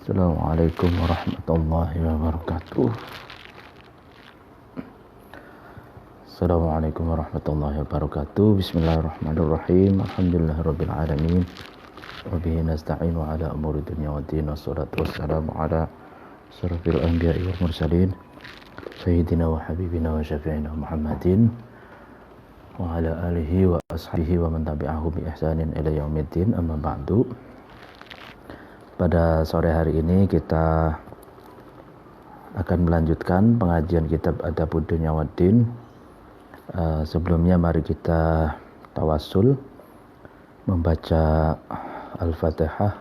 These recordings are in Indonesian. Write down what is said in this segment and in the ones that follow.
Assalamualaikum warahmatullahi wabarakatuh. Assalamualaikum warahmatullahi wabarakatuh. Bismillahirrahmanirrahim. Alhamdulillahirabbil alamin. Wa bihi nasta'in wa ala umuri dunya waddin. Wassalatu wassalamu ala asyrafil anbiya'i wal mursalin sayyidina wa habibina wa syafi'ina Muhammadin wa ala alihi wa ashabihi wa man tabi'ahu bi ihsanin ila yaumiddin. Amma ba'du. Pada sore hari ini kita akan melanjutkan pengajian kitab Adabud Dunya Waddin. Sebelumnya mari kita tawassul membaca Al-Fatihah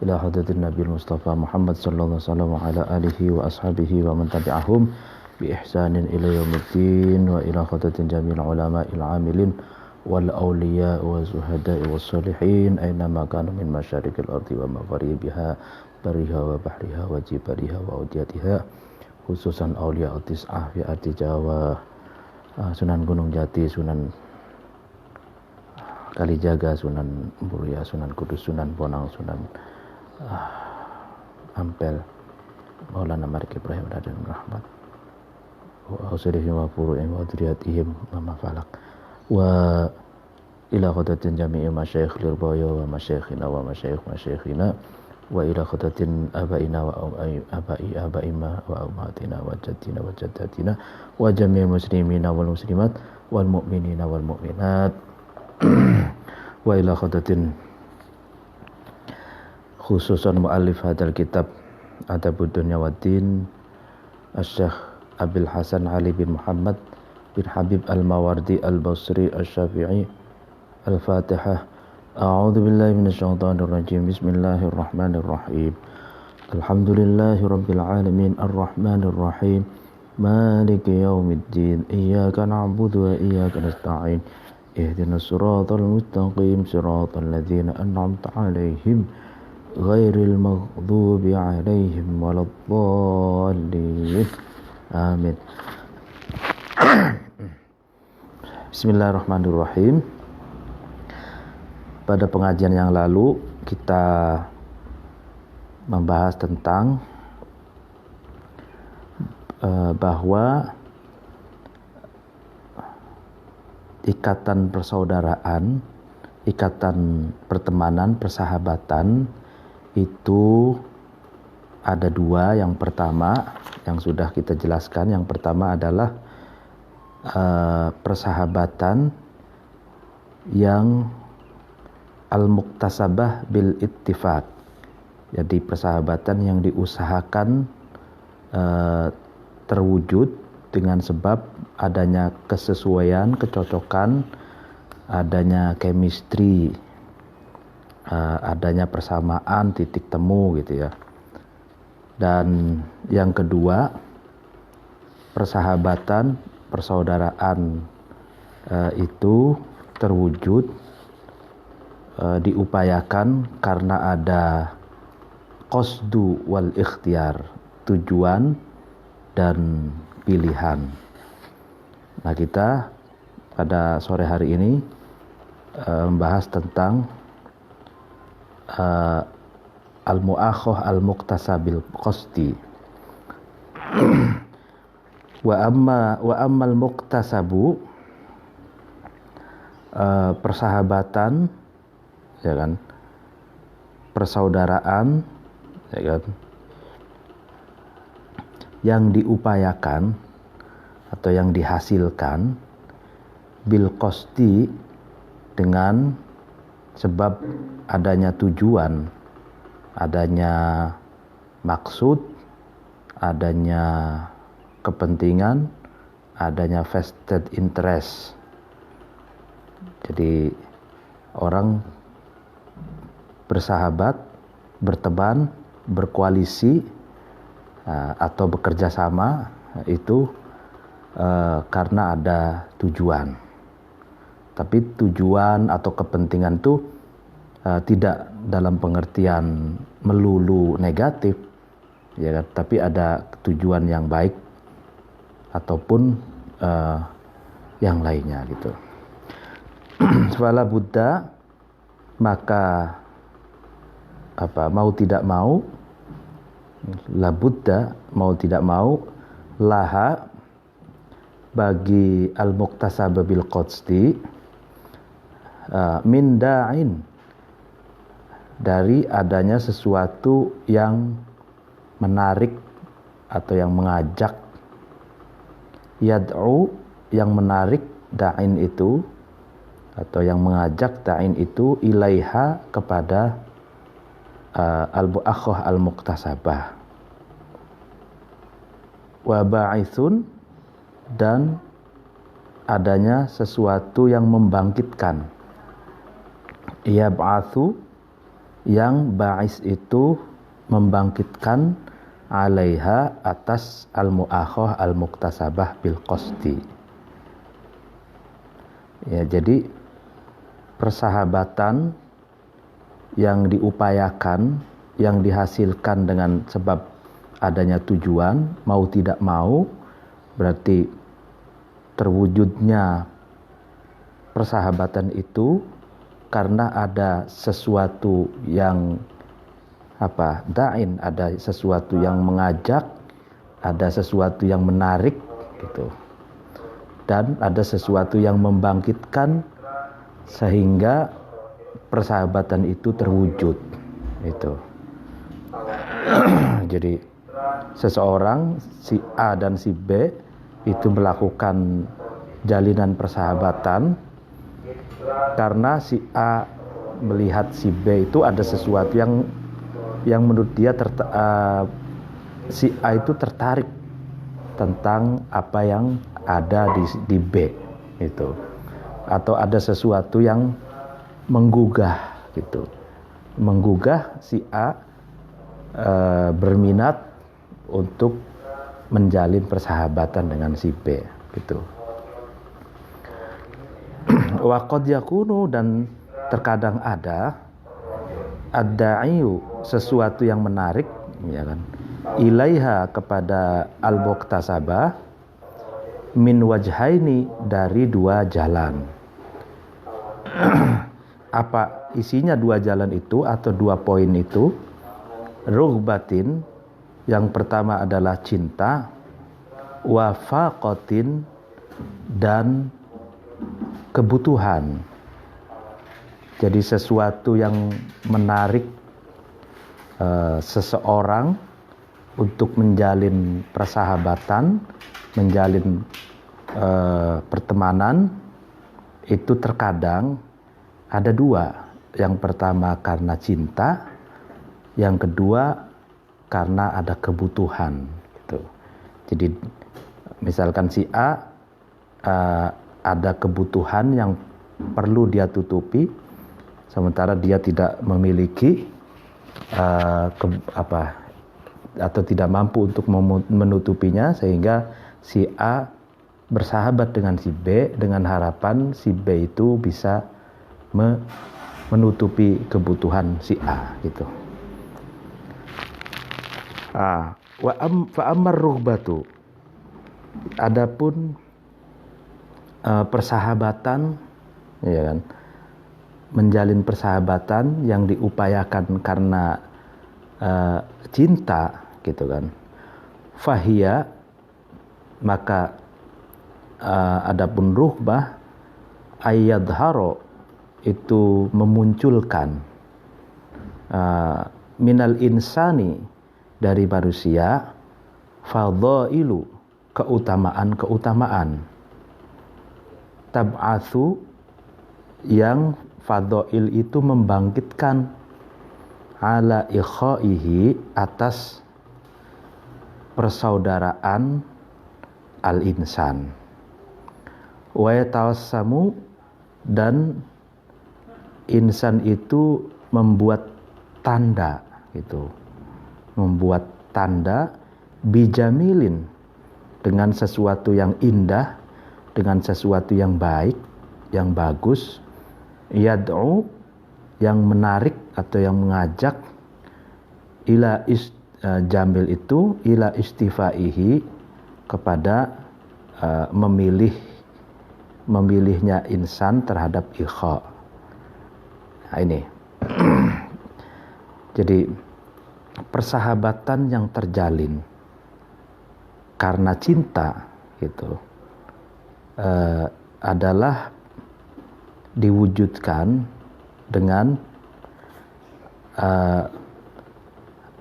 ila hadratin Nabi Mustafa Muhammad sallallahu alaihi wasallam wa ala alihi wa ashabihi wa man tabi'ahum bi ihsanin ila yaumiddin wa ila hadratin jami'il ulama'il 'amilin wal awliya wa zuhada'i was salihin aina ma kanu min masyariqil ardi wa magharibiha bariha wa bahriha wa jibariha wa udiyatiha, khususan awliya tis'ah fi ardi Jawa, Sunan Gunung Jati, Sunan Kalijaga, Sunan Muria, Sunan Kudus, Sunan Bonang, Sunan Ampel, Maulana Marik Ibrahim Raden Rahmat wa ausilihim wa furu'im wa dhuriyatihim wa falak wa ila khadatin jami'i masyayikh lirboyo wa masyayikhina wa masyayikhina wa ila khadatin abaina wa abaima wa umatina wa jaddina wa jaddatina wa jami'il muslimina wal muslimat wal mu'minina wal mu'minat wa ila khadatin khususan mu'allif hadal kitab Adabud Dunya Waddin Asy-Syaikh Abil Hasan Ali bin Muhammad bin Habib Al-Mawardi Al-Basri Al-Syafi'i. Al-Fatihah. A'udzu billahi minasyaitonir rajim. Bismillahirrahmanirrahim. Alhamdulillahi rabbil alamin arrahmanir rahim maliki yaumiddin iyyaka na'budu wa iyyaka nasta'in ihdinas siratal mustaqim siratal ladzina an'amta 'alaihim ghairil maghdubi 'alaihim waladdallin. Amin. Bismillahirrahmanirrahim. Pada pengajian yang lalu kita membahas tentang bahwa ikatan persaudaraan, ikatan pertemanan, persahabatan itu ada dua. Yang pertama yang sudah kita jelaskan, yang pertama adalah persahabatan yang al-muktasabah bil ittifaq. Jadi persahabatan yang diusahakan terwujud dengan sebab adanya kesesuaian, kecocokan, adanya chemistry, adanya persamaan, titik temu gitu ya. Dan yang kedua, persahabatan, persaudaraan itu terwujud diupayakan karena ada qasdu wal ikhtiyar, tujuan dan pilihan. Nah, kita pada sore hari ini membahas tentang al-mu'akhah al-muktasabil qasdi. Wa ammal muktasabu, persahabatan, ya kan, persaudaraan, ya kan, yang diupayakan atau yang dihasilkan bil qasdi, dengan sebab adanya tujuan, adanya maksud, adanya kepentingan, adanya vested interest. Jadi orang bersahabat, berteman, berkoalisi atau bekerja sama itu karena ada tujuan. Tapi tujuan atau kepentingan itu tidak dalam pengertian melulu negatif, ya kan? Tapi ada tujuan yang baik ataupun yang lainnya gitu. Fala Buddha, maka mau tidak mau labudda, mau tidak mau, laha, bagi al-muktasab bil qasdi, min da'in, dari adanya sesuatu yang menarik atau yang mengajak, yad'u, yang menarik da'in itu atau yang mengajak da'in itu, ilaiha, kepada al-mu'akhah al-muktasabah, wa ba'ithun, dan adanya sesuatu yang membangkitkan, yab'athu, yang ba'is itu membangkitkan, alaiha, atas al-mu'akhah al-muktasabah bil qasdi. Ya, jadi persahabatan yang diupayakan, yang dihasilkan dengan sebab adanya tujuan, mau tidak mau, berarti terwujudnya persahabatan itu karena ada sesuatu yang da'in, ada sesuatu yang mengajak, ada sesuatu yang menarik gitu, dan ada sesuatu yang membangkitkan sehingga persahabatan itu terwujud itu. Jadi seseorang, si A dan si B itu melakukan jalinan persahabatan karena si A melihat si B itu ada sesuatu yang menurut dia si A itu tertarik tentang apa yang ada di B itu, atau ada sesuatu yang menggugah gitu, menggugah si A berminat untuk menjalin persahabatan dengan si B gitu. Wa qad yakunu, dan terkadang ada ad-da'iyu, sesuatu yang menarik, ya kan, ilaiha, kepada al-muktasabah, min wajhaini, dari dua jalan. Apa isinya dua jalan itu atau dua poin itu? Rughbatin, yang pertama adalah cinta, wa faqatin, dan kebutuhan. Jadi sesuatu yang menarik seseorang untuk menjalin persahabatan, menjalin pertemanan, itu terkadang ada dua. Yang pertama karena cinta, yang kedua karena ada kebutuhan gitu. Jadi misalkan si A ada kebutuhan yang perlu dia tutupi, sementara dia tidak memiliki atau tidak mampu untuk menutupinya, sehingga si A bersahabat dengan si B dengan harapan si B itu bisa menutupi kebutuhan si A gitu. Fa ammar rughbatu, adapun persahabatan, ya kan, menjalin persahabatan yang diupayakan karena cinta gitu kan, fahia, maka adapun rughbah, ayyadharo, itu memunculkan, minal insani, dari manusia, fadhailu, keutamaan, tab'atsu, yang fadhail itu membangkitkan, ala ikhaihi, atas persaudaraan al-insan, wa yatawassamu, dan insan itu membuat tanda gitu, membuat tanda, bijamilin, dengan sesuatu yang indah, dengan sesuatu yang baik, yang bagus, yad'u, yang menarik atau yang mengajak, ila jamil itu, ila istifaihi, kepada memilihnya insan terhadap ikha. Nah ini jadi persahabatan yang terjalin karena cinta gitu adalah diwujudkan dengan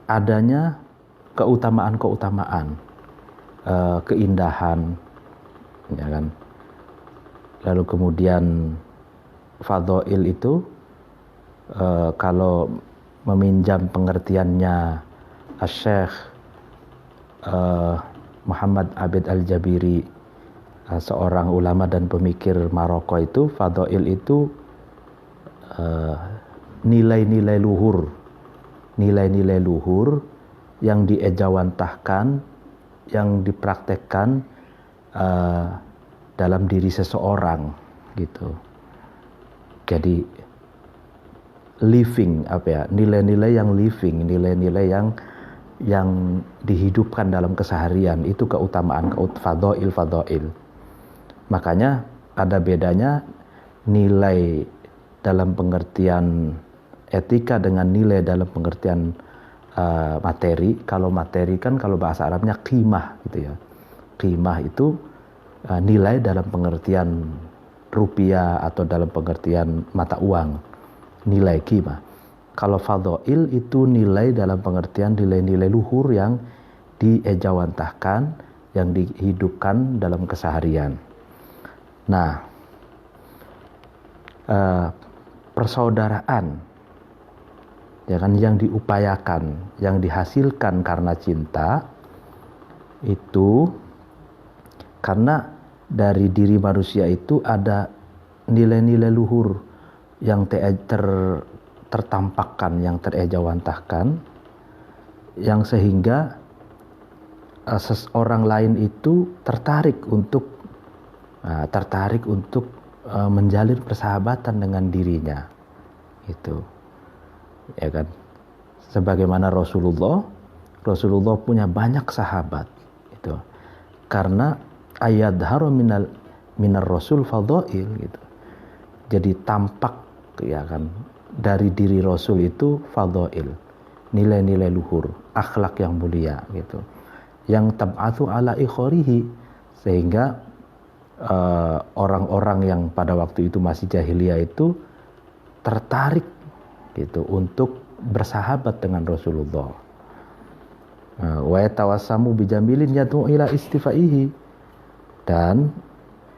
adanya keutamaan-keutamaan, keindahan, ya kan. Lalu kemudian fadhail itu kalau meminjam pengertiannya Syekh Muhammad Abid Al-Jabiri, seorang ulama dan pemikir Maroko, itu fadhail itu nilai-nilai luhur yang diejawantahkan, yang dipraktekkan dalam diri seseorang gitu. Jadi living, nilai-nilai yang living, nilai-nilai yang dihidupkan dalam keseharian, itu keutamaan fadhail. Makanya ada bedanya nilai dalam pengertian etika dengan nilai dalam pengertian materi. Kalau materi kan kalau bahasa Arabnya qimah gitu ya. Qimah itu nilai dalam pengertian rupiah atau dalam pengertian mata uang, nilai qimah. Kalau fadhail itu nilai dalam pengertian nilai-nilai luhur yang diejawantahkan, yang dihidupkan dalam keseharian. Nah, persaudaraan, ya kan, yang diupayakan, yang dihasilkan karena cinta, itu karena dari diri manusia itu ada nilai-nilai luhur yang tertampakkan, yang terejawantahkan, yang sehingga seseorang lain itu tertarik untuk menjalin persahabatan dengan dirinya, itu, ya kan. Sebagaimana Rasulullah punya banyak sahabat, itu karena ayadharu minar rasul fadhail gitu. Jadi tampak, ya kan, dari diri Rasul itu fadhail, nilai-nilai luhur, akhlak yang mulia gitu, yang tab'atsu ala ikhorihi, sehingga orang-orang yang pada waktu itu masih jahiliyah itu tertarik gitu untuk bersahabat dengan Rasulullah. Wa yatawassamu bijamilin yad'u ila istifaihi, dan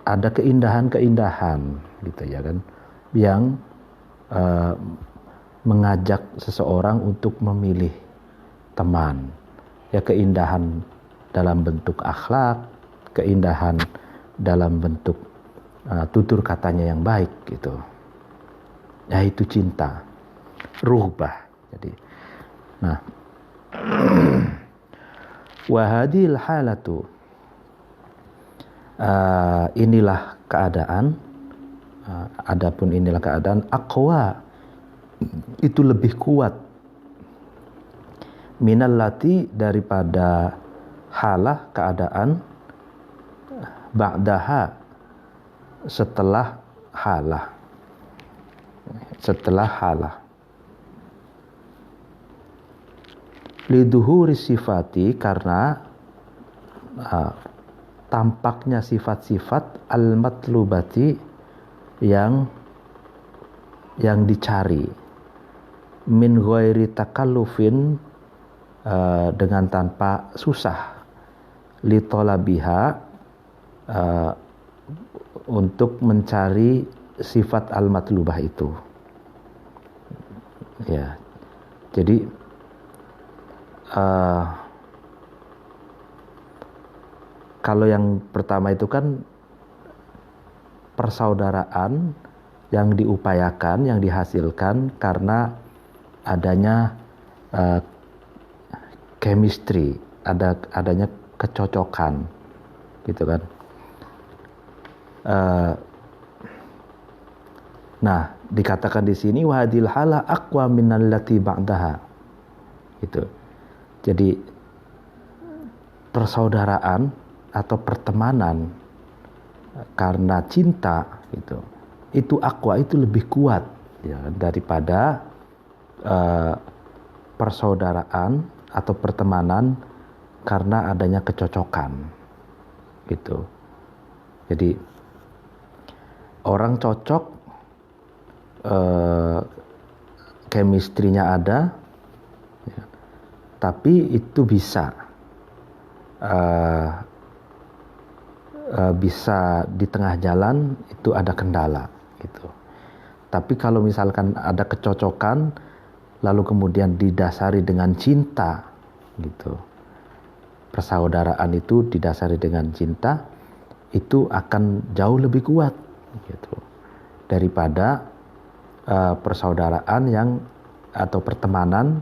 ada keindahan-keindahan gitu, ya kan, yang mengajak seseorang untuk memilih teman, ya, keindahan dalam bentuk akhlak, keindahan dalam bentuk tutur katanya yang baik gitu, yaitu cinta, ruhbah. Jadi, nah, wahadil halatu, inilah keadaan, adapun inilah keadaan, aqwa, itu lebih kuat, minallati, daripada halah, keadaan, ba'daha, setelah halah, liduhuri sifati, karena tampaknya sifat-sifat al-matlubati, yang dicari, min ghairi takallufin, dengan tanpa susah, li talabiha, untuk mencari sifat al-matlubah itu, ya. Jadi kalau yang pertama itu kan persaudaraan yang diupayakan, yang dihasilkan karena adanya chemistry, adanya kecocokan, gitu kan. Nah, dikatakan di sini wahadil hala aqwa minallati ba'daha, gitu. Jadi persaudaraan atau pertemanan karena cinta, itu aqwa, itu lebih kuat, ya, daripada persaudaraan atau pertemanan karena adanya kecocokan gitu. Jadi orang cocok, chemistry-nya ada, ya, tapi itu bisa di tengah jalan itu ada kendala gitu. Tapi kalau misalkan ada kecocokan lalu kemudian didasari dengan cinta gitu, persaudaraan itu didasari dengan cinta, itu akan jauh lebih kuat gitu daripada persaudaraan yang atau pertemanan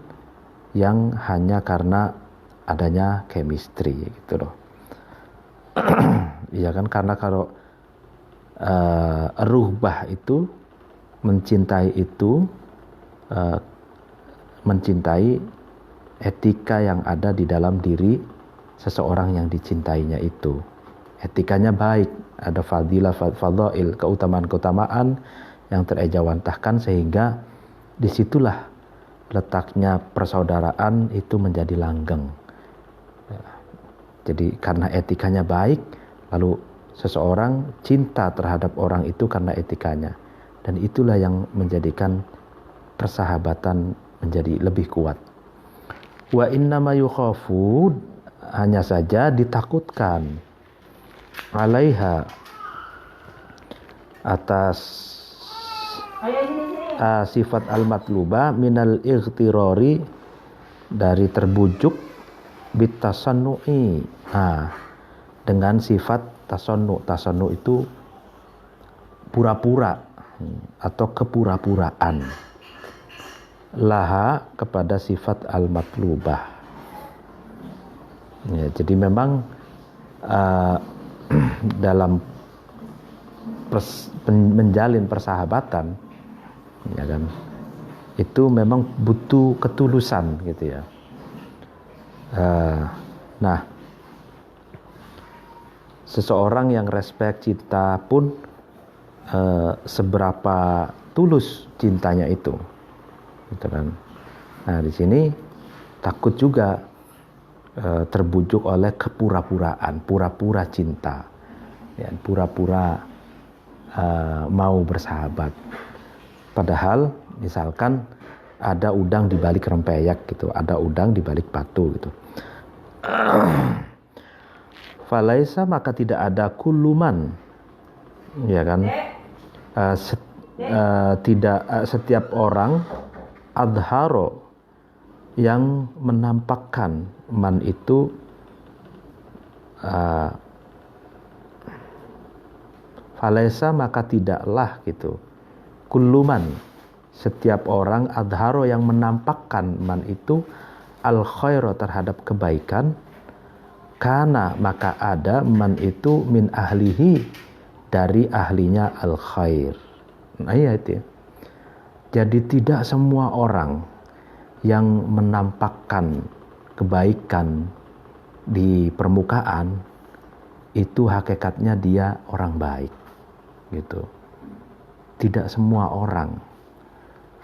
yang hanya karena adanya chemistry gitu loh. Iya kan, karena kalau ruhbah itu mencintai itu mencintai etika yang ada di dalam diri seseorang yang dicintainya itu. Etikanya baik, ada fadilah, fadail, keutamaan-keutamaan yang terejawantahkan, sehingga disitulah letaknya persaudaraan itu menjadi langgeng. Jadi karena etikanya baik, lalu seseorang cinta terhadap orang itu karena etikanya. Dan itulah yang menjadikan persahabatan menjadi lebih kuat. Wa innama yukhafu, hanya saja ditakutkan, alaiha, atas sifat al-matlubah minal ightirari, dari terbujuk, bitasannu'i, dengan sifat tasannu. Tasannu itu pura-pura atau kepura-puraan, laha, kepada sifat al-matlubah. Ya, jadi memang dalam menjalin persahabatan, ya kan, itu memang butuh ketulusan gitu ya. Nah, seseorang yang respect cinta pun seberapa tulus cintanya itu, gitu kan. Nah, di sini takut juga terbujuk oleh kepura-puraan, pura-pura cinta, ya, pura-pura mau bersahabat. Padahal misalkan ada udang di balik rempeyek gitu, ada udang di balik batu gitu. Falaisa, maka tidak ada kuluman, ya kan, tidak setiap orang, adharo, yang menampakkan, man itu falaisa, maka tidaklah gitu, kuluman, setiap orang, adharo, yang menampakkan, man itu al khairo, terhadap kebaikan, kana, maka ada, man itu min ahlihi, dari ahlinya al khair. Nah, iya itu ya. Jadi tidak semua orang yang menampakkan kebaikan di permukaan itu hakikatnya dia orang baik gitu. Tidak semua orang.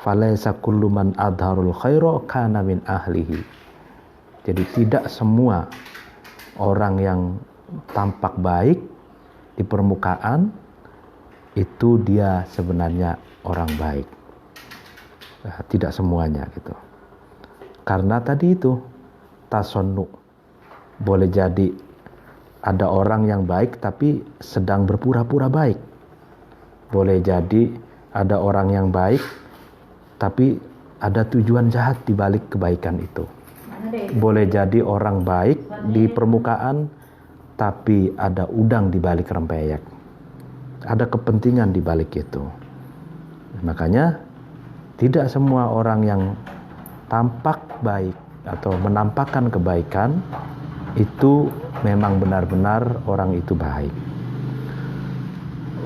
Falaisa kullu man adharul khaira kana min ahlihi. Jadi tidak semua orang yang tampak baik di permukaan itu dia sebenarnya orang baik. Nah, tidak semuanya gitu. Karena tadi itu tasonnu, boleh jadi ada orang yang baik tapi sedang berpura-pura baik. Boleh jadi ada orang yang baik tapi ada tujuan jahat di balik kebaikan itu. Boleh jadi orang baik di permukaan tapi ada udang di balik rempeyek. Ada kepentingan di balik itu. Makanya tidak semua orang yang tampak baik atau menampakkan kebaikan itu memang benar-benar orang itu baik.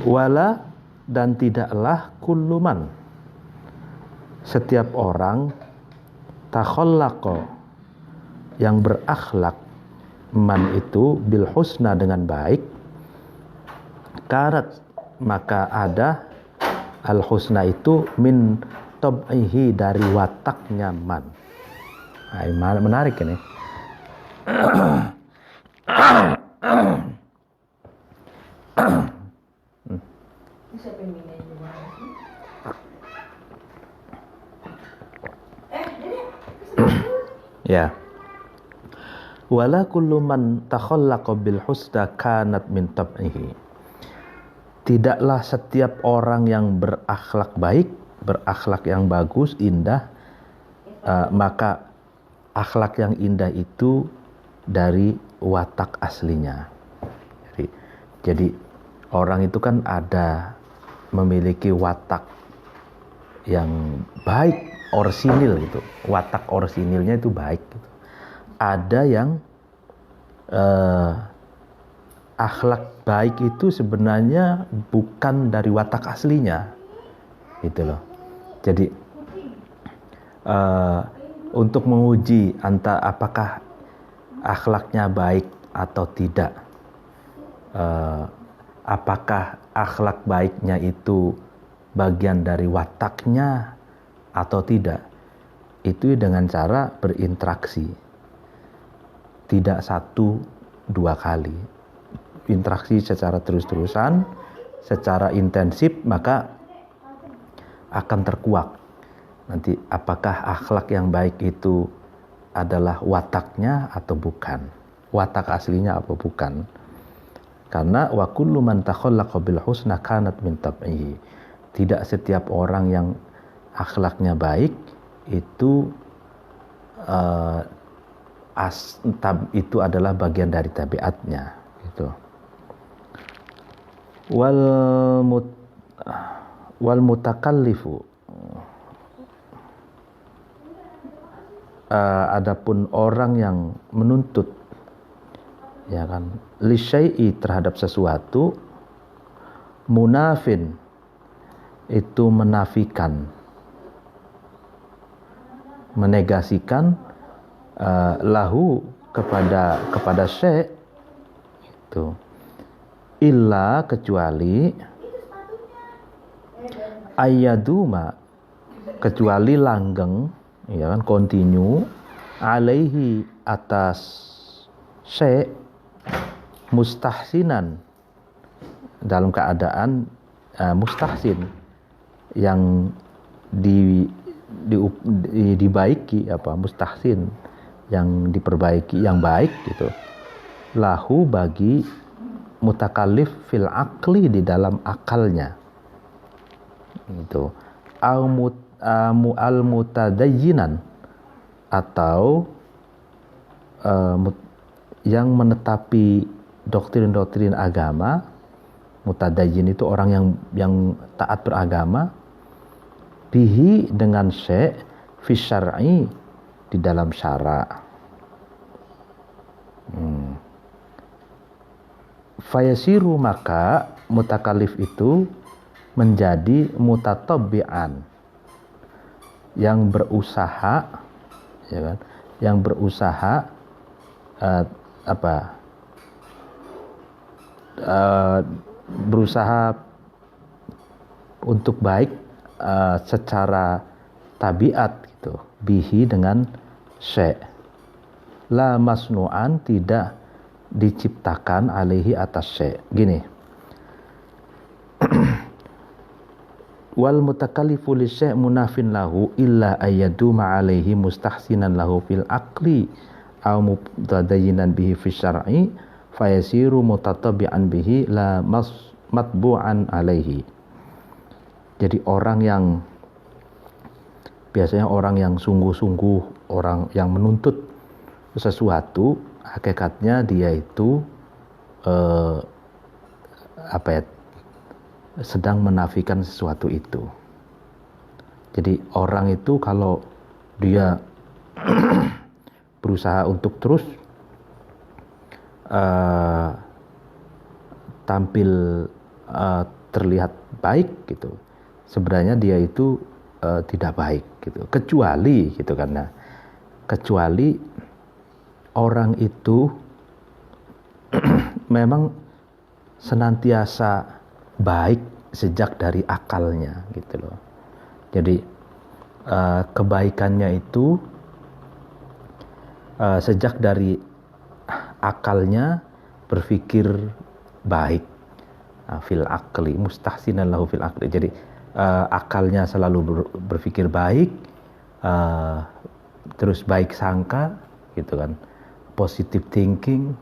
Wala, dan tidaklah kulluman, setiap orang, takhallaqa, yang berakhlak, man itu bil husna, dengan baik, karat, maka ada al husna itu min tab'ihi, dari wataknya man. Menarik ini. Ya. Wala kullu man takhallaqa bil husna kanat min tab'ihi. Tidaklah setiap orang yang berakhlak baik, berakhlak yang bagus, indah, maka akhlak yang indah itu dari watak aslinya. Jadi orang itu kan ada memiliki watak yang baik, orsinil gitu. Watak orsinilnya itu baik gitu. Ada yang akhlak baik itu sebenarnya bukan dari watak aslinya, gitu loh. Jadi untuk menguji apakah akhlaknya baik atau tidak, apakah akhlak baiknya itu bagian dari wataknya atau tidak, itu dengan cara berinteraksi. Tidak 1-2 kali, interaksi secara terus-terusan, secara intensif, maka akan terkuak nanti apakah akhlak yang baik itu adalah wataknya atau bukan, watak aslinya apa bukan. Karena wa kullu man takhallaqa bil husna kanat min tab'ihi. Tidak setiap orang yang akhlaknya baik itu itu adalah bagian dari tabiatnya, gitu. Wal mutakallifu, adapun orang yang menuntut, ya kan, li syai'i terhadap sesuatu, munafin itu menafikan, menegasikan, lahu kepada syai' itu, illa kecuali ayyaduma, kecuali langgeng, ya kan, continue, alaihi atas syai' mustahsinan, dalam keadaan mustahsin, yang dibaiki, mustahsin, yang diperbaiki, yang baik gitu, lahu bagi mutakallif fil aqli, di dalam akalnya itu, al mutadayyinan, atau yang menetapi doktrin-doktrin agama. Mutadayyin itu orang yang taat beragama, bihi dengan syai' fi syar'i, di dalam syara'. Fayasiru, maka mutakallif itu menjadi mutatabbi'an, yang berusaha, ya kan, yang berusaha berusaha untuk baik secara tabiat gitu, bihi dengan syai', la masnu'an, tidak diciptakan, alaihi atas syai'. Gini, wal mutakallifu li syai' munafin lahu illa ayyaduma alaihi mustahsinan lahu fil aqli aw mutadayyinan bihi fi syar'i fayasiru mutatabi'an bihi la matbu'an alaihi. Jadi biasanya orang yang sungguh-sungguh, orang yang menuntut sesuatu, hakikatnya dia itu sedang menafikan sesuatu itu. Jadi orang itu kalau dia berusaha untuk terus tampil terlihat baik gitu, sebenarnya dia itu tidak baik gitu, kecuali gitu, karena kecuali orang itu memang senantiasa baik sejak dari akalnya gitu loh. Jadi kebaikannya itu sejak dari akalnya berpikir baik, fil akli mustahsinan lahu fil akli. Jadi akalnya selalu berpikir baik, terus baik sangka gitu kan, positive thinking,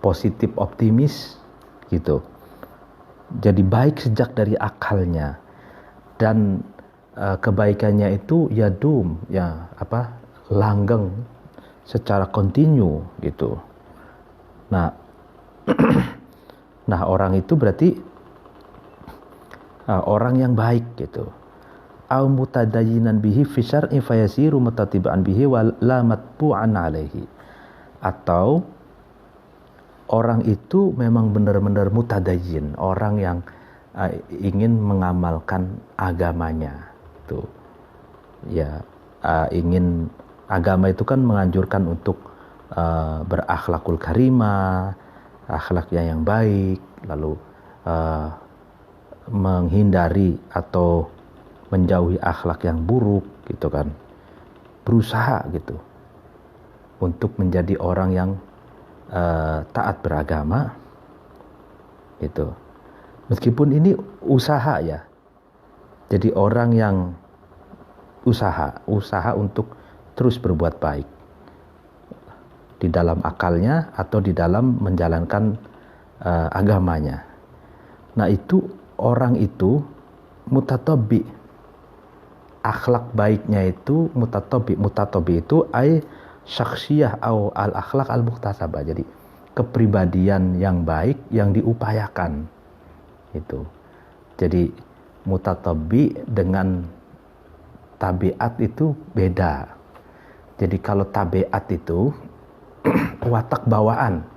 positif optimis gitu. Jadi baik sejak dari akalnya, dan kebaikannya itu langgeng secara kontinu gitu. Nah, orang itu berarti orang yang baik gitu. Au mutadayyinan bihi fi syar'i fayasiru mutatiba'an bihi wa la matbu'an alaihi. Atau orang itu memang benar-benar mutadayyin, orang yang ingin mengamalkan agamanya itu. Ya, ingin, agama itu kan menganjurkan untuk berakhlakul karimah, akhlaknya yang baik, lalu menghindari atau menjauhi akhlak yang buruk gitu kan. Berusaha gitu untuk menjadi orang yang taat beragama gitu. Meskipun ini usaha ya. Jadi orang yang usaha untuk terus berbuat baik di dalam akalnya atau di dalam menjalankan agamanya. Nah, itu orang itu mutatabi. Akhlak baiknya itu mutatabi. Mutatabi itu syakhsiyah au al-akhlak al-muktasabah. Jadi kepribadian yang baik yang diupayakan itu. Jadi mutatabi dengan tabiat itu beda. Jadi kalau tabiat itu watak bawaan.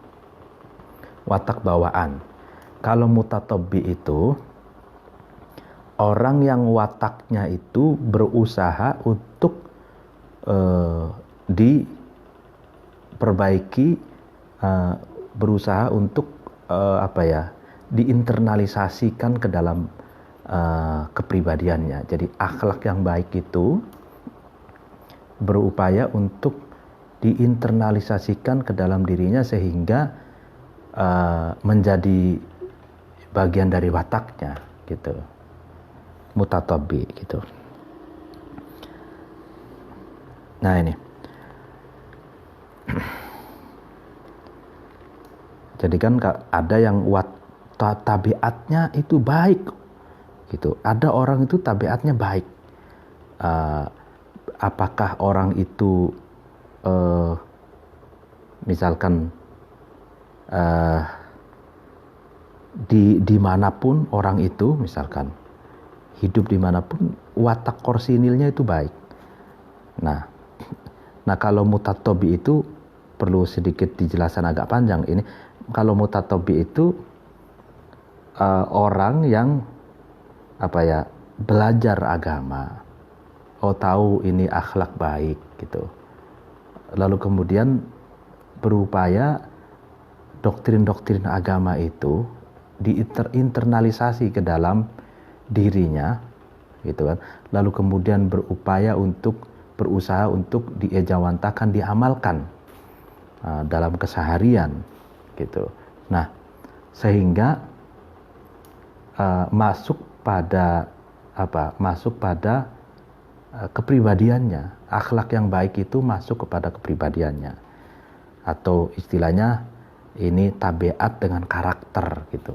Kalau mutatabi itu orang yang wataknya itu berusaha untuk diperbaiki, berusaha untuk diinternalisasikan ke dalam kepribadiannya. Jadi akhlak yang baik itu berupaya untuk diinternalisasikan ke dalam dirinya sehingga menjadi bagian dari wataknya gitu. Mutatabi gitu. Nah ini. Jadi kan ada yang tabiatnya itu baik gitu. Ada orang itu tabiatnya baik. Apakah orang itu misalkan dimanapun orang itu misalkan hidup dimanapun watak korsinilnya itu baik. Nah kalau mutatabi itu perlu sedikit dijelaskan agak panjang ini. Kalau mutatabi itu orang yang belajar agama, tahu ini akhlak baik gitu. Lalu kemudian berupaya doktrin-doktrin agama itu diinternalisasi ke dalam dirinya gitu kan. Lalu kemudian berusaha untuk diejawantakan, diamalkan dalam keseharian gitu. Nah, sehingga masuk pada kepribadiannya. Akhlak yang baik itu masuk kepada kepribadiannya. Atau istilahnya ini tabiat dengan karakter gitu.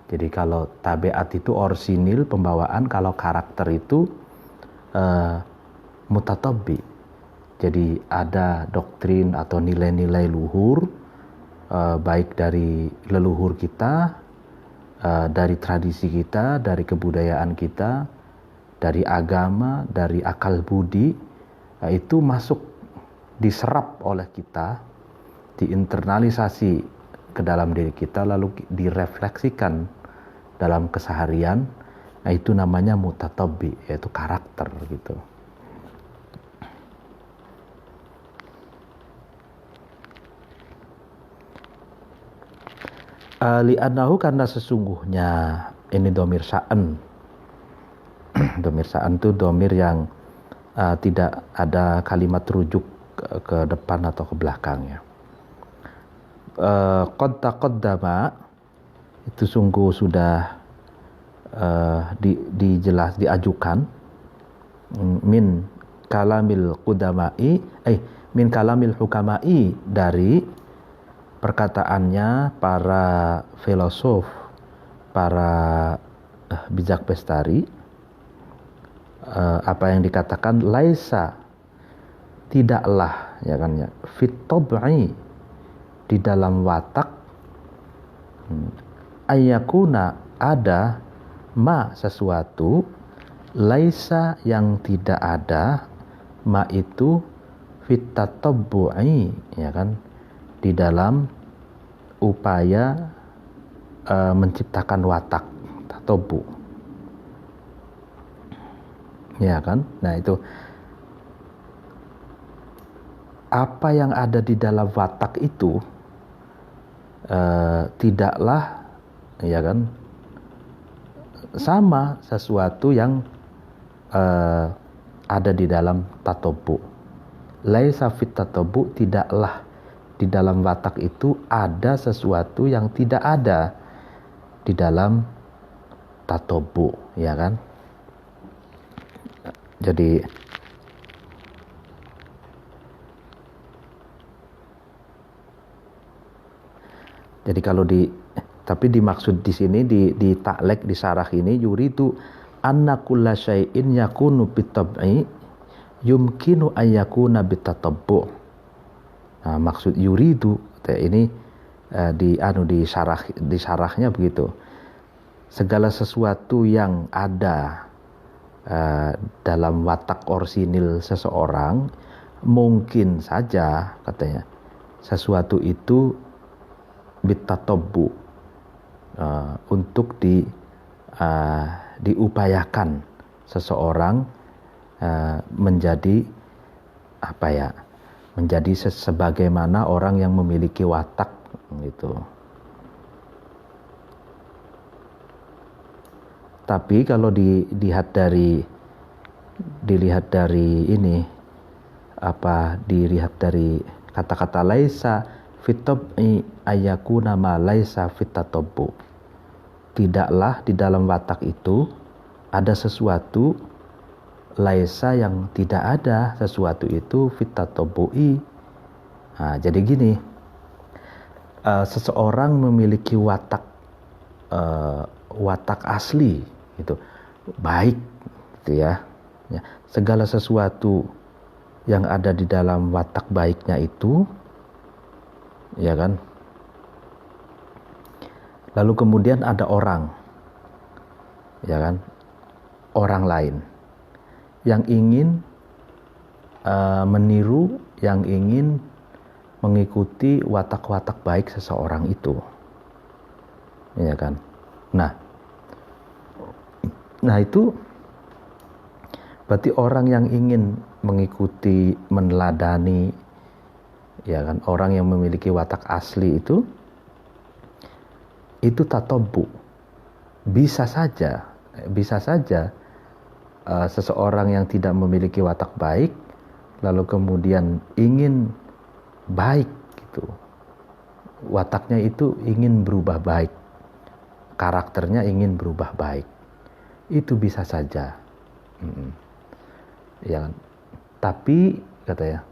Jadi kalau tabiat itu orsinil pembawaan, kalau karakter itu mutatabi. Jadi ada doktrin atau nilai-nilai luhur, baik dari leluhur kita, dari tradisi kita, dari kebudayaan kita, dari agama, dari akal budi, itu masuk, diserap oleh kita, diinternalisasi ke dalam diri kita, lalu direfleksikan dalam keseharian. Nah, itu namanya mutatabi, yaitu karakter gitu. Li'annahu, karena sesungguhnya ini domir sa'an. Domir sa'an itu domir yang tidak ada kalimat rujuk ke depan atau ke belakangnya. Qad taqaddama itu sungguh sudah diajukan min kalamil qudamai min kalamil hukamai, dari perkataannya para filosof, para bijak bestari, apa yang dikatakan laisa, tidaklah, ya kan ya, fit tab'i, di dalam watak, ayyakuna, ada, ma, sesuatu, laisa, yang tidak ada, ma itu fit tatabbu'i, ya kan, di dalam upaya menciptakan watak, tatabbu, ya kan. Nah, itu apa yang ada di dalam watak itu tidaklah, ya kan, sama sesuatu yang ada di dalam tatabbu. Laisa fit tatabbu, tidaklah di dalam watak itu ada sesuatu yang tidak ada di dalam tatabbu, ya kan. Jadi kalau tapi dimaksud di sini di taklek, di sarah ini, yuridu anna kulla syai'in yakunu bitab'i yumkinu ayyakuna bitatabbu'. Nah, maksud yuridu ini di sarahnya begitu. Segala sesuatu yang ada dalam watak orsinil seseorang, mungkin saja, katanya, sesuatu itu bitatabbu, untuk diupayakan seseorang menjadi apa ya, menjadi sebagaimana orang yang memiliki watak gitu. Tapi kalau dilihat dari kata-kata laisa fitab'i ayyakuna ma laisa fitatabbu, tidaklah di dalam watak itu ada sesuatu, laisa, yang tidak ada sesuatu itu fitatabbu'i. Nah, jadi gini, seseorang memiliki watak asli itu baik, gitu ya. Segala sesuatu yang ada di dalam watak baiknya itu, ya kan. Lalu kemudian ada orang, ya kan, orang lain yang ingin meniru, yang ingin mengikuti watak-watak baik seseorang itu, ya kan. Nah itu berarti orang yang ingin mengikuti, meneladani, ya kan, orang yang memiliki watak asli itu tatabbu. Bisa saja seseorang yang tidak memiliki watak baik lalu kemudian ingin baik gitu, wataknya itu ingin berubah baik, karakternya ingin berubah baik, itu bisa saja. Ya, tapi katanya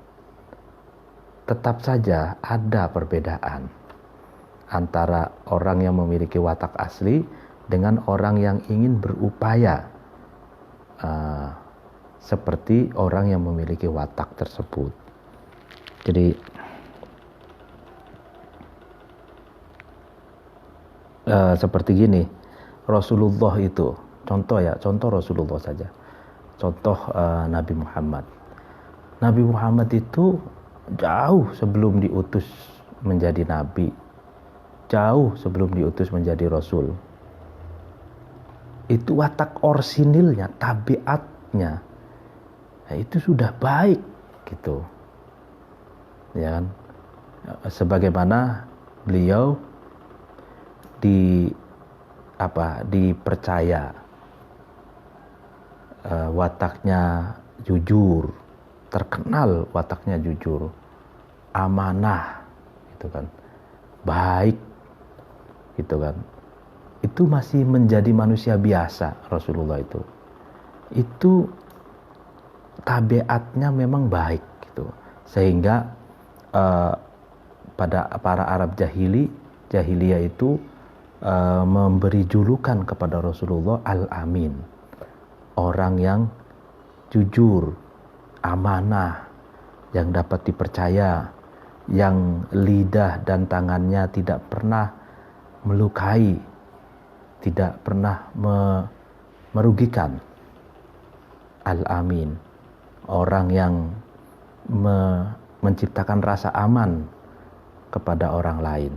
tetap saja ada perbedaan antara orang yang memiliki watak asli dengan orang yang ingin berupaya seperti orang yang memiliki watak tersebut. Jadi seperti gini, Rasulullah itu, contoh Rasulullah saja, contoh Nabi Muhammad. Nabi Muhammad itu jauh sebelum diutus menjadi nabi, jauh sebelum diutus menjadi rasul, itu watak orsinilnya, tabiatnya, itu sudah baik gitu, ya kan. Sebagaimana beliau dipercaya wataknya jujur, terkenal wataknya jujur, amanah, gitu kan, baik, gitu kan. Itu masih menjadi manusia biasa Rasulullah itu. Itu tabiatnya memang baik, gitu. Sehingga pada para Arab jahiliyah itu memberi julukan kepada Rasulullah Al-Amin, orang yang jujur, amanah, yang dapat dipercaya, yang lidah dan tangannya tidak pernah melukai, tidak pernah merugikan. Al-Amin, orang yang menciptakan rasa aman kepada orang lain.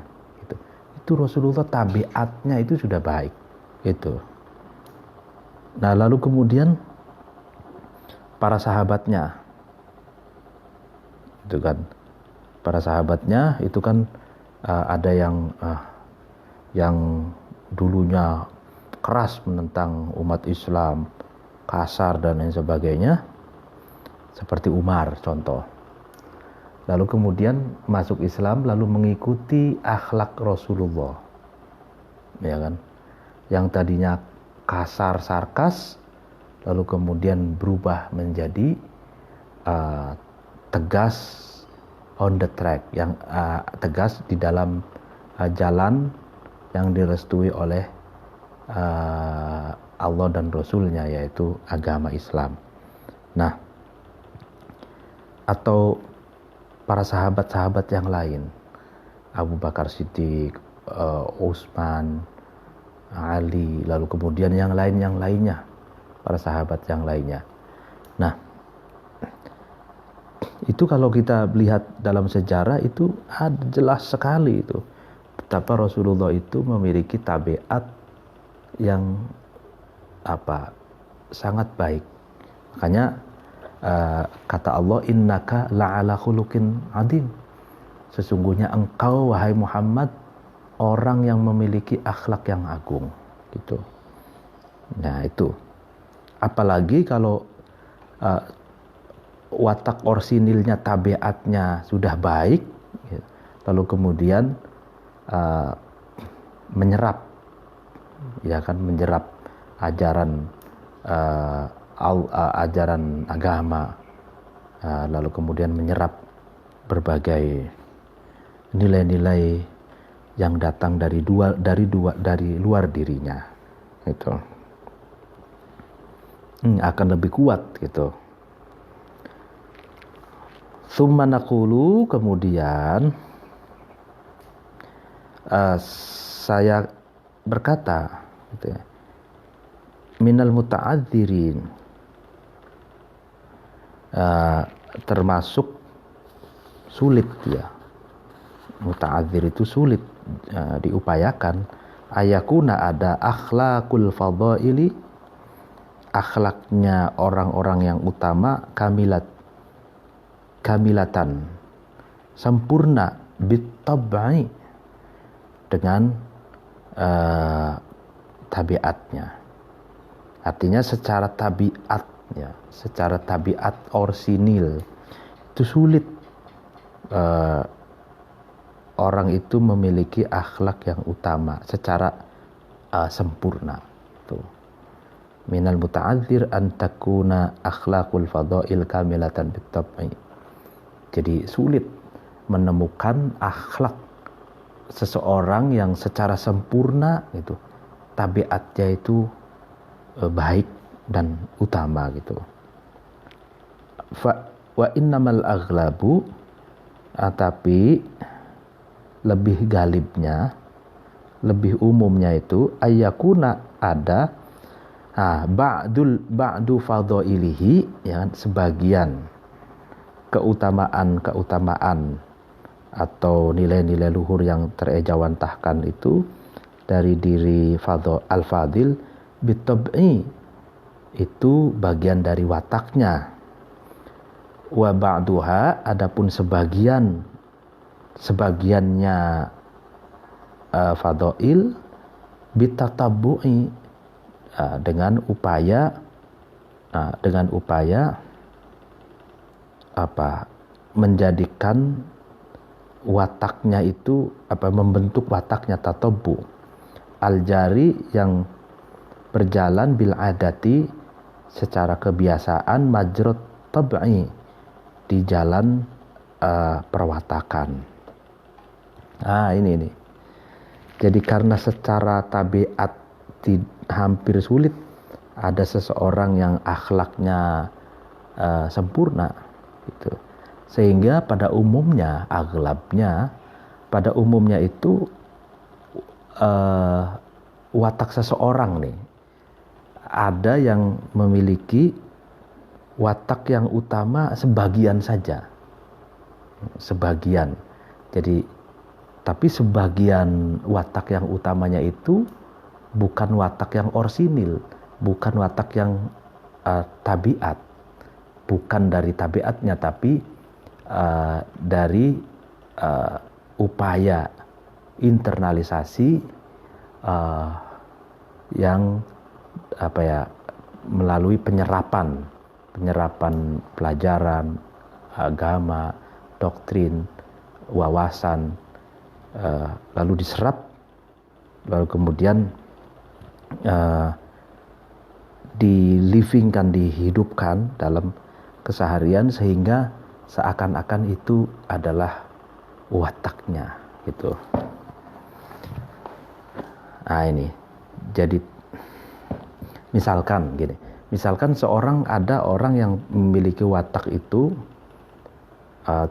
Itu Rasulullah tabiatnya itu sudah baik. Itu. Nah, lalu kemudian para sahabatnya, itu kan, para sahabatnya itu kan ada yang dulunya keras menentang umat Islam, kasar dan lain sebagainya, seperti Umar contoh. Lalu kemudian masuk Islam, lalu mengikuti akhlak Rasulullah, ya kan? Yang tadinya kasar sarkas, lalu kemudian berubah menjadi tegas on the track, yang tegas di dalam jalan yang direstui oleh Allah dan Rasulnya, yaitu agama Islam. Nah, atau para sahabat-sahabat yang lain, Abu Bakar Siddiq, Utsman, Ali, lalu kemudian yang lainnya, para sahabat yang lainnya. Nah, itu kalau kita lihat dalam sejarah itu ada jelas sekali itu betapa Rasulullah itu memiliki tabiat yang sangat baik. Makanya kata Allah, innaka la'ala khuluqin adzim, sesungguhnya engkau wahai Muhammad orang yang memiliki akhlak yang agung, gitu. Nah, itu apalagi kalau watak orsinilnya, tabiatnya sudah baik, lalu kemudian menyerap, ya kan, menyerap ajaran ajaran agama, lalu kemudian menyerap berbagai nilai-nilai yang datang dari luar dirinya, gitu. Akan lebih kuat, gitu. Tsumma naqulu, kemudian saya berkata, gitu ya, minal muta'adzirin, termasuk sulit ya. Muta'adzir itu sulit diupayakan. Ayakuna, ada akhlakul fadhaili, akhlaknya orang-orang yang utama, kamilatan, sempurna, bitab'i, dengan tabiatnya. Artinya secara tabiat orsinil itu sulit orang itu memiliki akhlak yang utama secara sempurna. Tuh. Minal muta'adzir an takuna akhlaqul fadhail kamilatan bitab'i. Jadi sulit menemukan akhlak seseorang yang secara sempurna, gitu, tabiatnya itu baik dan utama, gitu. Wa innamal aghlabu, tapi lebih galibnya, lebih umumnya itu ayyakuna, ada ba'du fadhailihi, ya, sebagian keutamaan atau nilai-nilai luhur yang terejawantahkan itu dari diri al-fadil bitab'i, itu bagian dari wataknya. Wa ba'duha, adapun sebagiannya fadhail bitatabbu'i, dengan upaya menjadikan wataknya itu membentuk wataknya tatabu al-jari yang berjalan bil adati secara kebiasaan majrut tab'i di jalan perwatakan. Ini. Jadi karena secara tabiat hampir sulit ada seseorang yang akhlaknya sempurna gitu. Sehingga pada umumnya itu watak seseorang nih ada yang memiliki watak yang utama sebagian saja. Jadi tapi sebagian watak yang utamanya itu bukan watak yang orsinil, bukan watak yang tabiat, bukan dari tabiatnya, tapi dari upaya internalisasi yang melalui penyerapan pelajaran agama, doktrin, wawasan, lalu diserap, lalu kemudian dihidupkan dalam keseharian sehingga seakan-akan itu adalah wataknya gitu. Ini jadi misalkan ada orang yang memiliki watak itu,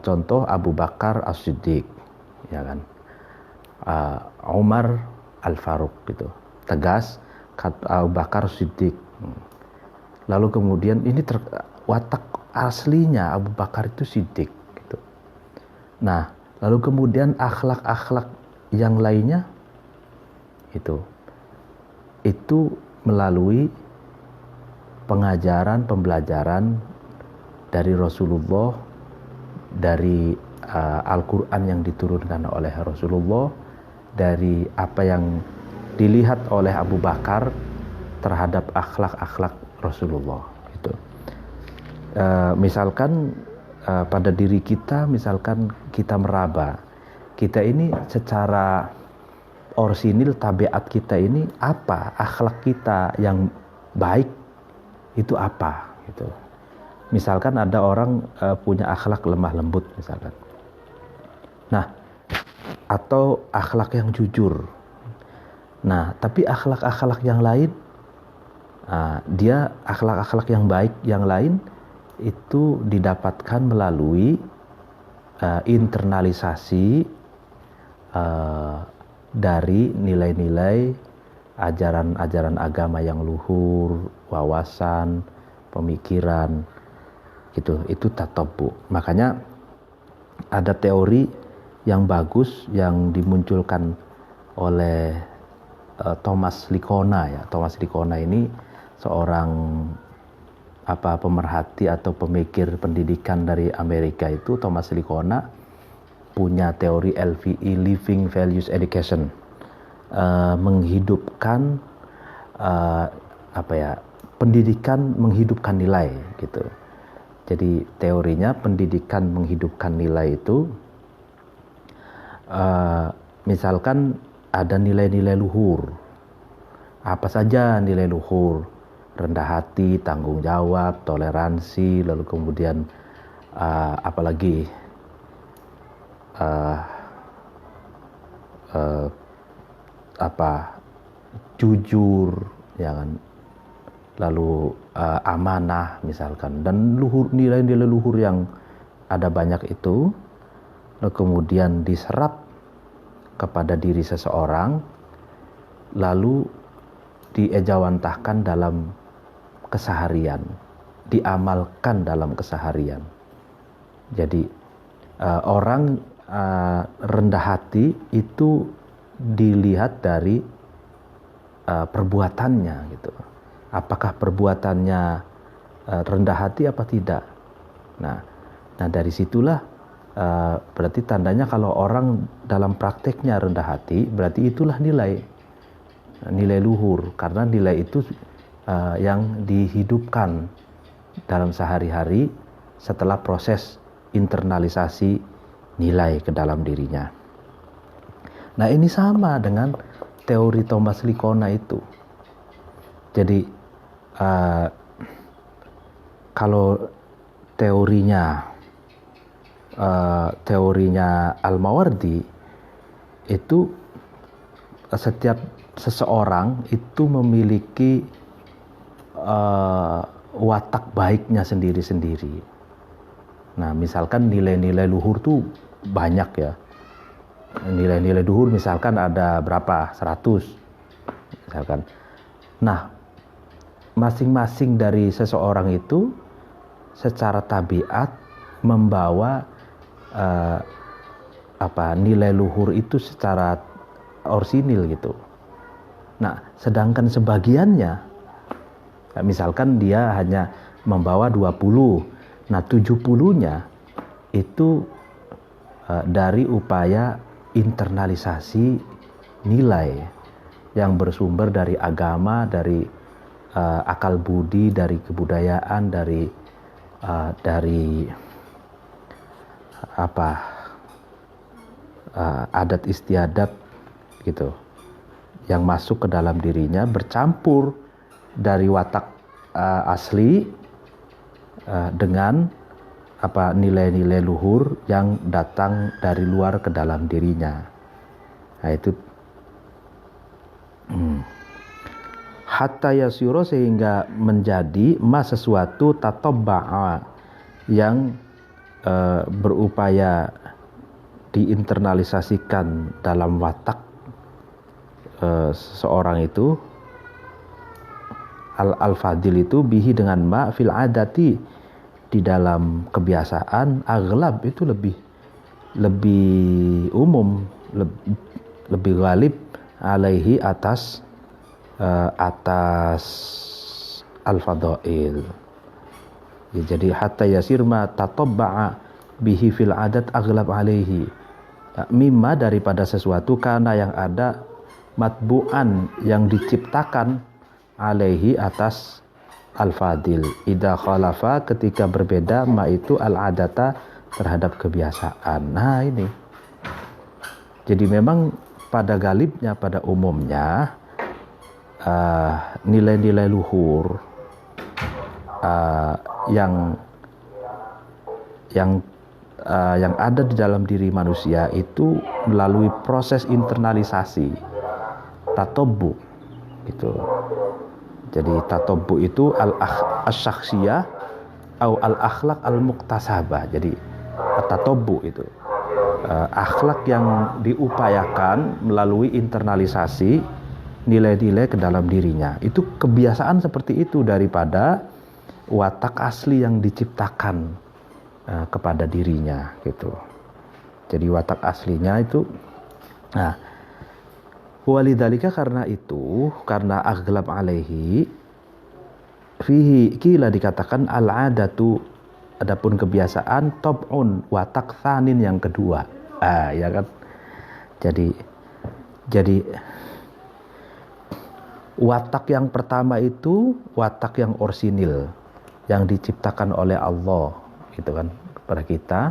contoh Abu Bakar As-Siddiq, ya kan, Umar Al-Faruq gitu, tegas Abu Bakar As-Siddiq. Lalu kemudian ini watak aslinya Abu Bakar itu Siddiq gitu. Nah, lalu kemudian akhlak-akhlak yang lainnya itu melalui pembelajaran dari Rasulullah, dari Al-Quran yang diturunkan oleh Rasulullah, dari apa yang dilihat oleh Abu Bakar terhadap akhlak-akhlak Rasulullah gitu. Misalkan pada diri kita, misalkan kita meraba, kita ini secara orsinil tabiat kita ini apa, akhlak kita yang baik itu apa gitu. Misalkan ada orang punya akhlak lemah lembut misalkan, nah, atau akhlak yang jujur. Nah, tapi akhlak-akhlak yang lain, dia akhlak-akhlak yang baik yang lain itu didapatkan melalui internalisasi dari nilai-nilai ajaran-ajaran agama yang luhur, wawasan, pemikiran gitu. Itu tatabu. Makanya ada teori yang bagus yang dimunculkan oleh Thomas Lickona ya. Thomas Lickona ini seorang pemerhati atau pemikir pendidikan dari Amerika itu. Thomas Lickona punya teori LVE, Living Values Education, menghidupkan pendidikan menghidupkan nilai gitu. Jadi teorinya pendidikan menghidupkan nilai itu, misalkan ada nilai-nilai luhur. Apa saja nilai luhur? Rendah hati, tanggung jawab, toleransi, lalu kemudian apalagi jujur, ya kan, lalu amanah misalkan, dan nilai-nilai luhur yang ada banyak itu, lalu kemudian diserap kepada diri seseorang, lalu diejawantahkan dalam keseharian, diamalkan dalam keseharian. Jadi orang rendah hati itu dilihat dari perbuatannya gitu. Apakah perbuatannya rendah hati apa tidak? Nah dari situlah berarti tandanya kalau orang dalam prakteknya rendah hati, berarti itulah nilai luhur, karena nilai itu yang dihidupkan dalam sehari-hari setelah proses internalisasi nilai ke dalam dirinya. Nah, ini sama dengan teori Thomas Liccona itu. Jadi kalau teorinya Al-Mawardi itu setiap seseorang itu memiliki watak baiknya sendiri-sendiri. Nah, misalkan nilai-nilai luhur tuh banyak ya. Nilai-nilai luhur misalkan ada berapa? 100 misalkan. Nah, masing-masing dari seseorang itu secara tabiat membawa nilai luhur itu secara orsinil gitu. Nah, sedangkan sebagiannya, misalkan dia hanya membawa 20, nah 70-nya itu dari upaya internalisasi nilai yang bersumber dari agama, dari akal budi, dari kebudayaan, dari adat istiadat gitu, yang masuk ke dalam dirinya bercampur dari watak asli dengan nilai-nilai luhur yang datang dari luar ke dalam dirinya. Nah, itu hatta yasyuro, sehingga menjadi sesuatu tatabba'a yang berupaya diinternalisasikan dalam watak seseorang itu, al-fadil itu bihi dengan fil adati, di dalam kebiasaan, aghlab itu lebih umum, lebih ghalib, alaihi atas al-fadail. Ya, jadi hatta yasir ma tatabba'a bihi fil adat aghlab alaihi, mimma daripada sesuatu karena yang ada matbu'an yang diciptakan alaihi atas al-fadil, idza khalafa ketika berbeda ma itu al-adata terhadap kebiasaan. Nah, ini jadi memang pada galibnya, pada umumnya nilai-nilai luhur yang ada di dalam diri manusia itu melalui proses internalisasi tatobbu gitu. Jadi tatobbu itu al-syakhsiyah atau al-akhlak al-muktasabah. Jadi tatobbu itu akhlak yang diupayakan melalui internalisasi nilai-nilai ke dalam dirinya. Itu kebiasaan seperti itu daripada watak asli yang diciptakan kepada dirinya gitu. Jadi watak aslinya itu, nah, walidzalika, karena itu, karena aghlab alaihi fihi kila dikatakan al-adatu, adapun kebiasaan, tab'un watak tsanin yang kedua. Ya kan? Jadi watak yang pertama itu watak yang orsinil, yang diciptakan oleh Allah gitu kan kepada kita.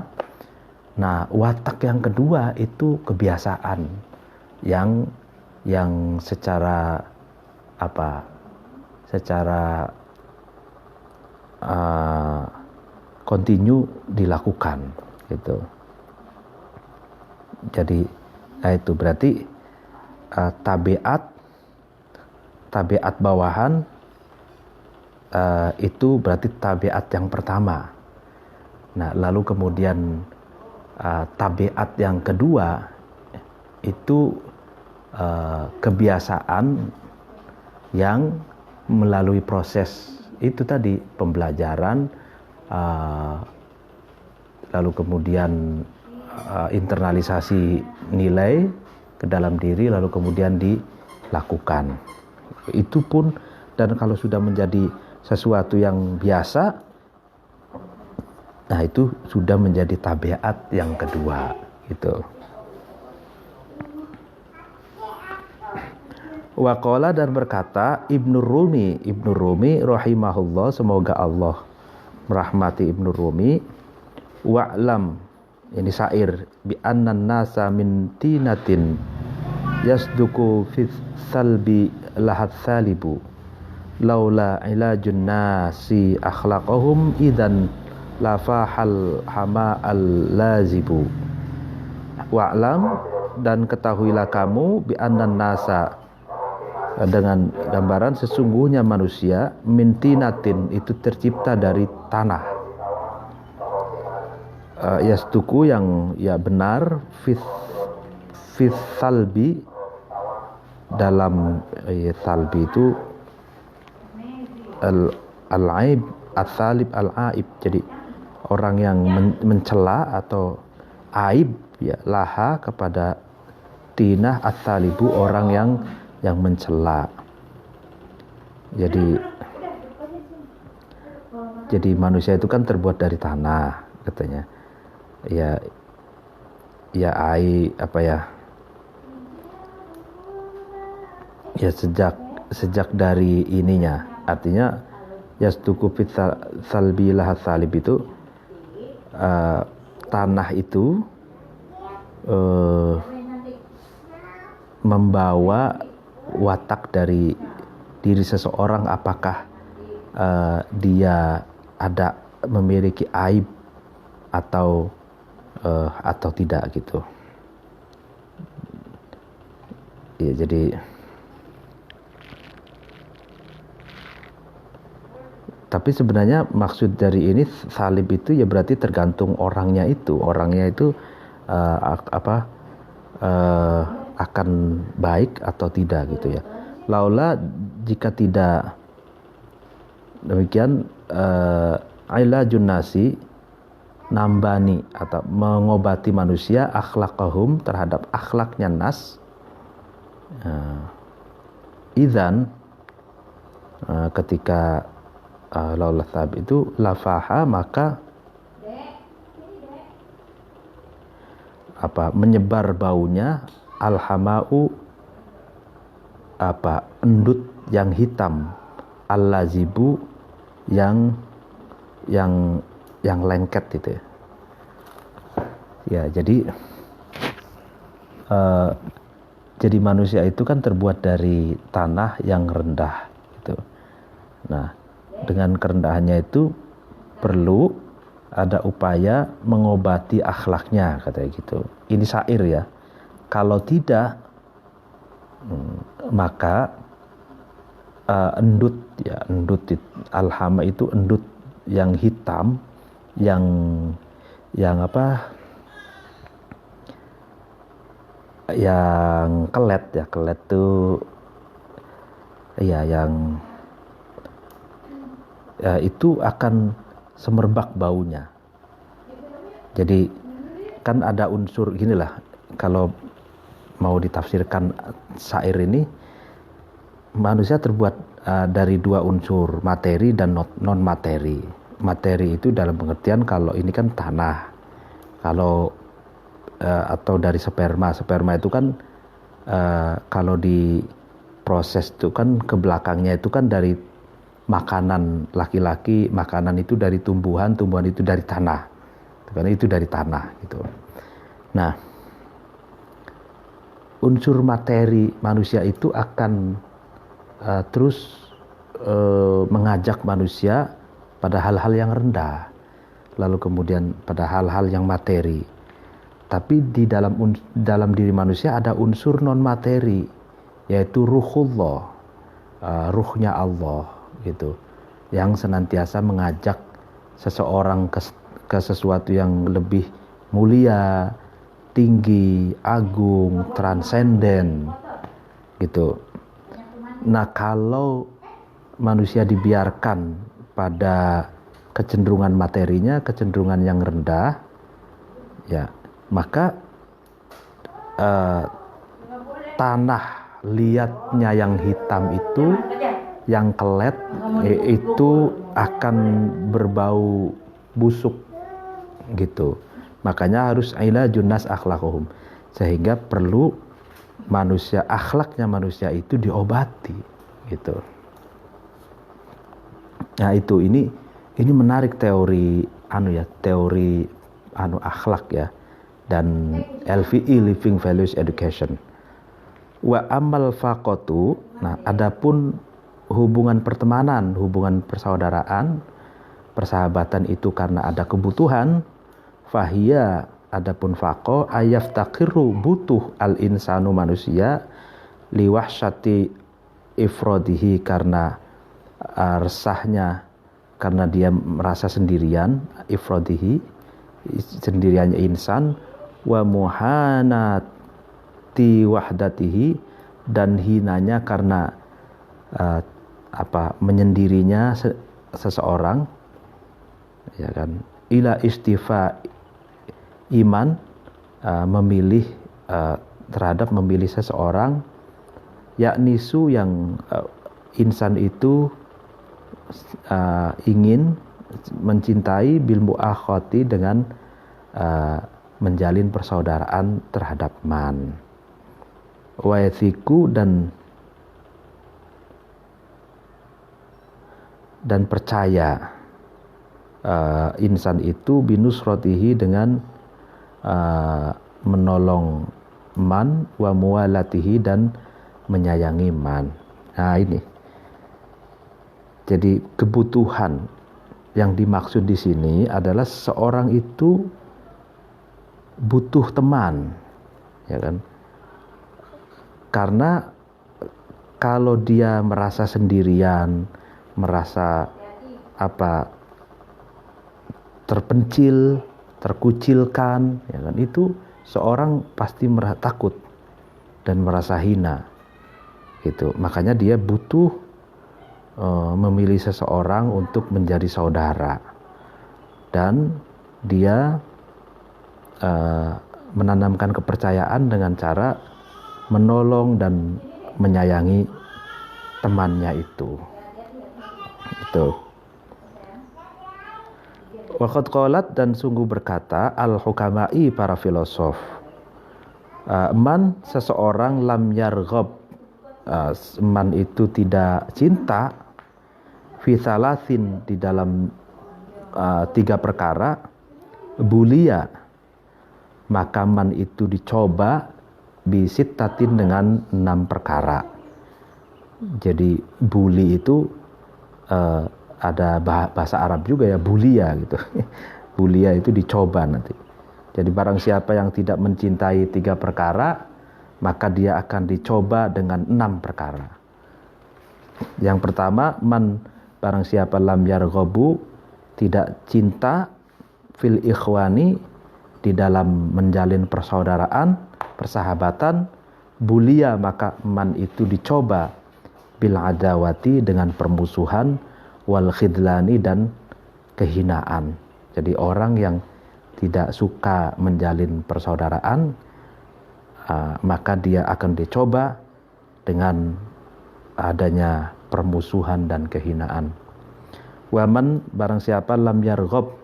Nah, watak yang kedua itu kebiasaan yang secara kontinu dilakukan gitu. Jadi itu berarti tabiat bawahan itu berarti tabiat yang pertama. Nah, lalu kemudian tabiat yang kedua itu kebiasaan yang melalui proses itu tadi, pembelajaran, lalu kemudian internalisasi nilai ke dalam diri, lalu kemudian dilakukan. Itu pun, dan kalau sudah menjadi sesuatu yang biasa, nah itu sudah menjadi tabiat yang kedua gitu. Waqala, dan berkata Ibnu Rumi rahimahullah, semoga Allah merahmati Ibnu Rumi, wa'lam, ini syair, bi annan nasa min tinatin yasduku fi salbi lahat salibu laula ilajun nasi akhlaqahum idan lafahal hama'al lazibu. Wa'lam, dan ketahuilah kamu, bi annan nasa, dengan gambaran sesungguhnya manusia, mintinatin, itu tercipta dari tanah, yastuku, yang ya benar, fit salbi, dalam salbi itu al-aib, as-salib al-aib, jadi orang yang mencela atau aib, ya, laha, kepada tinah, as-salibu, orang yang mencela. Jadi manusia itu kan terbuat dari tanah, katanya. Ya sejak dari ininya, artinya yastuku fit salbi lahat salib itu, tanah itu membawa watak dari diri seseorang, apakah dia ada memiliki aib atau tidak gitu. Ya, jadi tapi sebenarnya maksud dari ini salib itu ya berarti tergantung orangnya itu akan baik atau tidak gitu ya. Laula, jika tidak demikian, ilajun nasi, nambani atau mengobati manusia, akhlaqahum, terhadap akhlaknya nas, idzan, ketika laula sab itu lafaha, maka menyebar baunya, alhamau, endut yang hitam, al-lazibu, yang lengket gitu ya. Ya, jadi manusia itu kan terbuat dari tanah yang rendah gitu. Nah, dengan kerendahannya itu perlu ada upaya mengobati akhlaknya, katanya gitu. Ini syair ya. Kalau tidak, maka endut alhama itu endut yang hitam, yang kelet tuh ya, itu akan semerbak baunya. Jadi kan ada unsur ginilah, kalau mau ditafsirkan syair ini, manusia terbuat dari dua unsur, materi dan non materi. Materi itu dalam pengertian kalau ini kan tanah, kalau atau dari sperma itu kan kalau di proses itu kan ke belakangnya itu kan dari makanan laki-laki, makanan itu dari tumbuhan itu dari tanah, karena itu dari tanah gitu. Nah, unsur materi manusia itu akan terus mengajak manusia pada hal-hal yang rendah, lalu kemudian pada hal-hal yang materi. Tapi di dalam diri manusia ada unsur non materi, yaitu ruhullah, ruhnya Allah gitu, yang senantiasa mengajak seseorang ke sesuatu yang lebih mulia, tinggi, agung, transenden gitu. Nah, kalau manusia dibiarkan pada kecenderungan materinya, kecenderungan yang rendah, ya, maka tanah liatnya yang hitam itu, yang kelet, itu akan berbau busuk gitu. Makanya harus ilajun nas akhlaquhum, sehingga perlu akhlaknya manusia itu diobati gitu. Nah, ini Ini menarik teori teori akhlak ya, dan LVE Living Values Education. Wa amal faqatu, nah adapun hubungan pertemanan, hubungan persaudaraan, persahabatan itu karena ada kebutuhan, fahiya, adapun faqo ayaftaqiru, butuh al insanu manusia, liwahsyati ifrodihi, karena resahnya, karena dia merasa sendirian, ifrodihi, sendiriannya insan, wa muhanati wahdatihi, dan hinanya karena menyendirinya seseorang, ya kan, ila istifa iman, memilih terhadap memilih seseorang, yaknisu, yang insan itu ingin mencintai, bil muakhati, dengan menjalin persaudaraan terhadap man, wa yathiku, dan percaya insan itu binusrotihi, dengan menolong man, wa muwalatihi, dan menyayangi man. Nah ini, jadi kebutuhan yang dimaksud di sini adalah seorang itu butuh teman, ya kan? Karena kalau dia merasa sendirian, merasa terpencil, terkucilkan, ya kan, itu seorang pasti takut dan merasa hina. Gitu. Makanya dia butuh memilih seseorang untuk menjadi saudara, dan dia menanamkan kepercayaan dengan cara menolong dan menyayangi temannya itu. Itu. Waqad qalat, dan sungguh berkata al-hukama'i, para filosof, man, seseorang, lam yarghab, man itu tidak cinta, fi thalathin, di dalam 3 perkara, bulia, maka man itu dicoba, bisittatin, dengan 6 perkara. Jadi buli itu ada bahasa Arab juga ya, bulia gitu. Bulia itu dicoba nanti. Jadi barang siapa yang tidak mencintai 3 perkara, maka dia akan dicoba dengan 6 perkara. Yang pertama, man, barang siapa, lam yarghabu, tidak cinta, fil ikhwani, di dalam menjalin persaudaraan, persahabatan, bulia, maka man itu dicoba, bil adawati, dengan permusuhan, wal khidlani, dan kehinaan. Jadi orang yang tidak suka menjalin persaudaraan, maka dia akan dicoba dengan adanya permusuhan dan kehinaan. Waman, barang siapa, lam yarghab,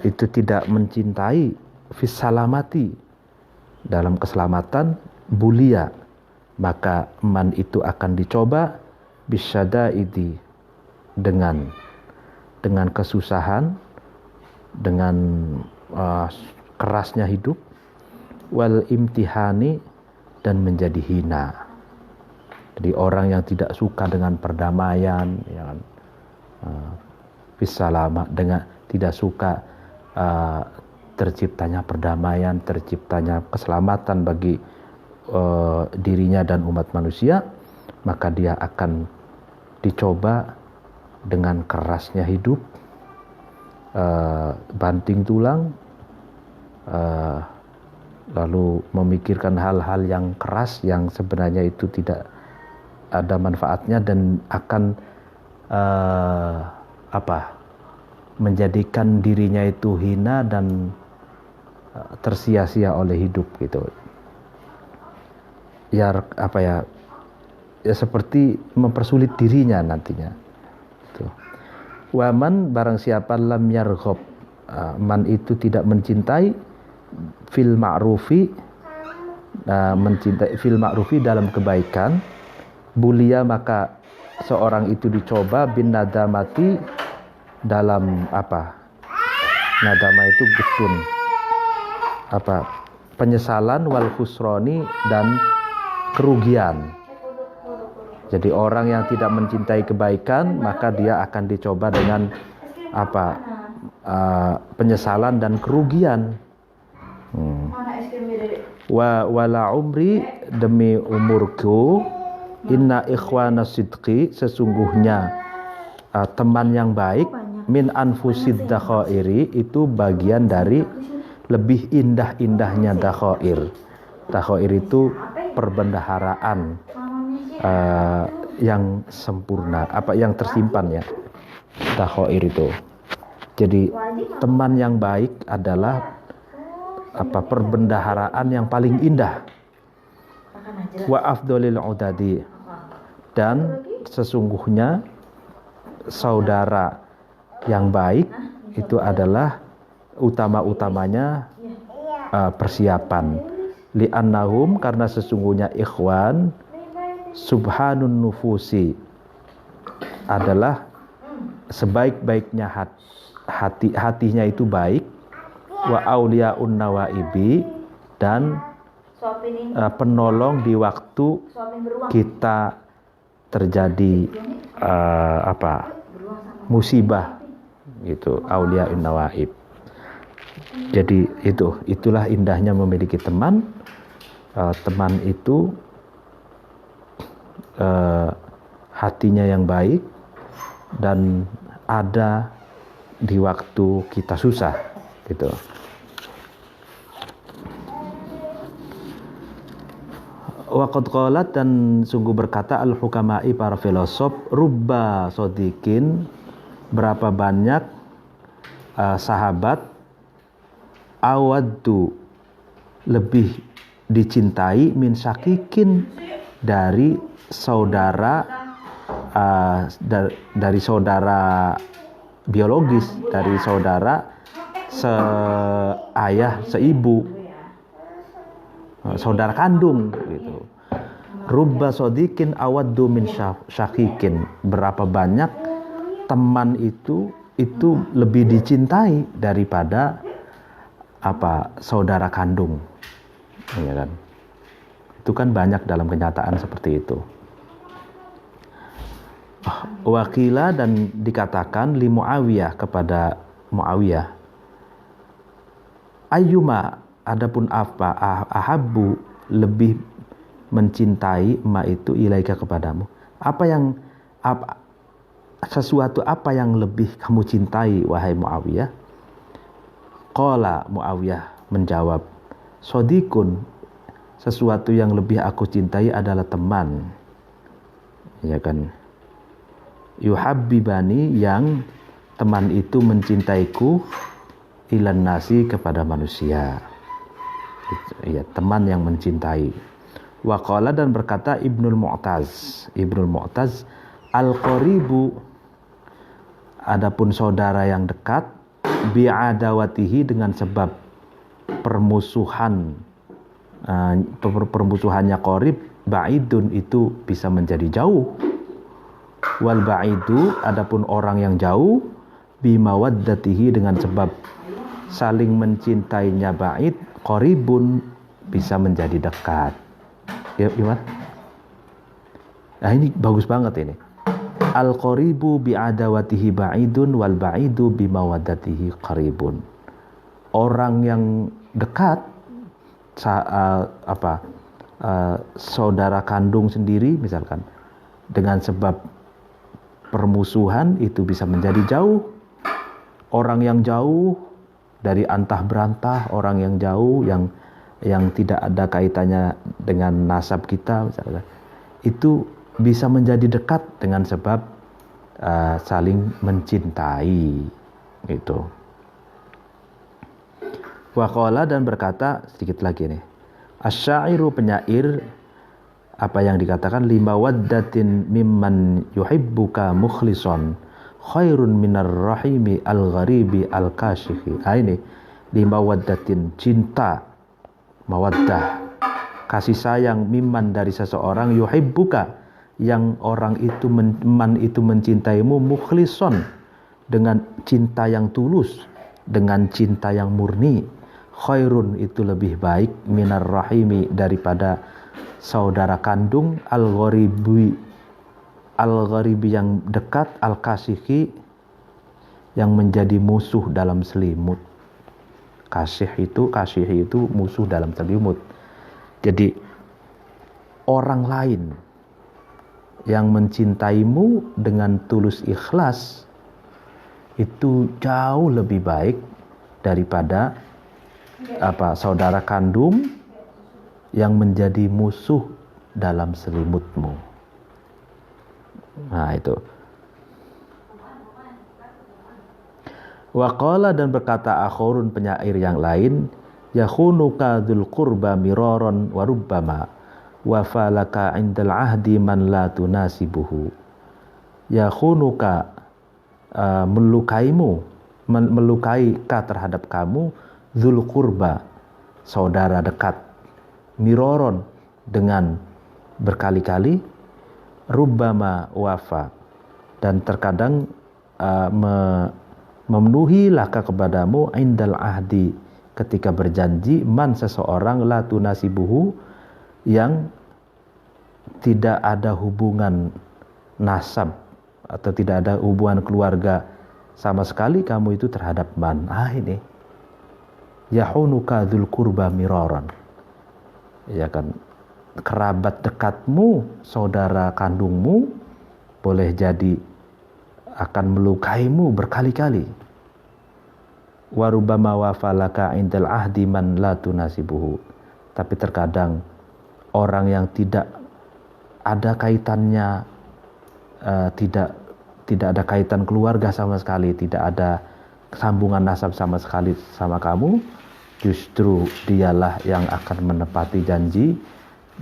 itu tidak mencintai, fis salamati, dalam keselamatan, bulia, maka man itu akan dicoba, bisyadaidi, dengan kesusahan, dengan kerasnya hidup, wal imtihani, dan menjadi hina. Jadi orang yang tidak suka dengan perdamaian, ya kan, bisalama, dengan tidak suka terciptanya perdamaian, terciptanya keselamatan bagi dirinya dan umat manusia, maka dia akan dicoba dengan kerasnya hidup, banting tulang, lalu memikirkan hal-hal yang keras yang sebenarnya itu tidak ada manfaatnya, dan akan menjadikan dirinya itu hina dan tersia-sia oleh hidup gitu. Ya seperti mempersulit dirinya nantinya. Waman, barang siapa, lam yarghab, man itu tidak mencintai, fil ma'rufi, mencintai fil ma'rufi, dalam kebaikan, bulia, maka seorang itu dicoba, bin nadamati, dalam nadama itu getun, penyesalan wal khusroni dan kerugian. Jadi orang yang tidak mencintai kebaikan, maka dia akan dicoba dengan penyesalan dan kerugian. Wala umri, demi umurku, inna ikhwana sidqi, sesungguhnya teman yang baik, min anfusid dakhairi, itu bagian dari lebih indah-indahnya dakhair. Dakhair itu perbendaharaan yang sempurna, yang tersimpan ya. Dakhair itu. Jadi teman yang baik adalah perbendaharaan yang paling indah. Wa afdolil udadi, dan sesungguhnya saudara yang baik itu adalah utama-utamanya persiapan. Li'annahum, karena sesungguhnya ikhwan subhanun nufusi adalah sebaik-baiknya hatinya itu baik, wa auliaun nawaibi, dan penolong di waktu kita terjadi musibah, gitu, auliaun nawaib. Jadi itulah indahnya memiliki teman. Teman itu hatinya yang baik dan ada di waktu kita susah, gitu. Waqad qalat, dan sungguh berkata al-hukama'i, para filosof, rubba sodikin, berapa banyak sahabat, awaddu, lebih dicintai, min syakikin, dari saudara dari saudara biologis, dari saudara seayah seibu, saudara kandung, gitu. Rubba sodikin awaddu min syakikin, berapa banyak teman itu lebih dicintai daripada saudara kandung, ya kan? Itu kan banyak dalam kenyataan seperti itu. Wakila, dan dikatakan li Muawiyah, kepada Muawiyah, ayyuma, adapun ahabbu, lebih mencintai, ma itu ilaika, kepadamu, sesuatu apa yang lebih kamu cintai wahai Muawiyah? Qala, Muawiyah menjawab, sodikun, sesuatu yang lebih aku cintai adalah teman, ya kan? Yuhabbibani, yang teman itu mencintaiku, ilan nasi, kepada manusia. Ya, teman yang mencintai. Wa qala, dan berkata Ibnul Mu'taz, al-qaribu, adapun saudara yang dekat, bi'adawatihi, dengan sebab permusuhannya qarib, ba'idun, itu bisa menjadi jauh. Wal ba'idu, adapun orang yang jauh, bimawaddatihi, dengan sebab saling mencintainya ba'id, qaribun, bisa menjadi dekat. Ya, gimana? Nah, ini bagus banget ini. Al-qaribu bi'adawatihi ba'idun, wal ba'idu bimawaddatihi qaribun. Orang yang dekat, saudara kandung sendiri misalkan, dengan sebab permusuhan itu bisa menjadi jauh. Orang yang jauh dari antah berantah, orang yang jauh yang tidak ada kaitannya dengan nasab kita misalkan, itu bisa menjadi dekat dengan sebab saling mencintai, gitu. Waqala, dan berkata, sedikit lagi nih, asyairu, penyair, apa yang dikatakan, lima waddatin mimman yuhibbuka mukhlison khairun minar rahimi al-gharibi al-kashifi. Ini lima waddatin, cinta, mawaddah, kasih sayang, mimman, dari seseorang, yuhibbuka, yang orang itu man itu mencintaimu, mukhlison, dengan cinta yang tulus, dengan cinta yang murni, khairun itu lebih baik minar rahimi daripada saudara kandung, al-gharibi yang dekat, al-kashihi yang menjadi musuh dalam selimut. Kashihi itu musuh dalam selimut. Jadi orang lain yang mencintaimu dengan tulus ikhlas itu jauh lebih baik daripada saudara kandung yang menjadi musuh dalam selimutmu. Nah itu. Wa qala, dan berkata akhurun penyair yang lain, yakhunuka dzul qurba miraron wa rubbama wa falaka indal ahdi man la tunasibuhu. Yakhunuka, melukai terhadap kamu, dzul qurba saudara dekat, miroron dengan berkali-kali, rubbama wafa dan terkadang memenuhi laka kepadamu, indal ahdi ketika berjanji, man seseorang, la tunasibuhu yang tidak ada hubungan nasab atau tidak ada hubungan keluarga sama sekali kamu itu terhadap man. Ini yahunuka dzul qurba miraran, ya kan, kerabat dekatmu, saudara kandungmu boleh jadi akan melukaimu berkali-kali. Warubama wafalaka indal ahdi man la tunasibuhu, tapi terkadang orang yang tidak ada kaitannya, tidak ada kaitan keluarga sama sekali, tidak ada sambungan nasab sama sekali sama kamu, justru dialah yang akan menepati janji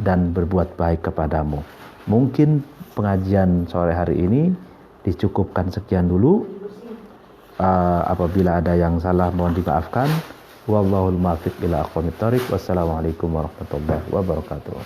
dan berbuat baik kepadamu. Mungkin pengajian sore hari ini dicukupkan sekian dulu. Apabila ada yang salah mohon dimaafkan. Wallahul muwaffiq ila aqwamit thoriq. Wassalamualaikum warahmatullahi wabarakatuh.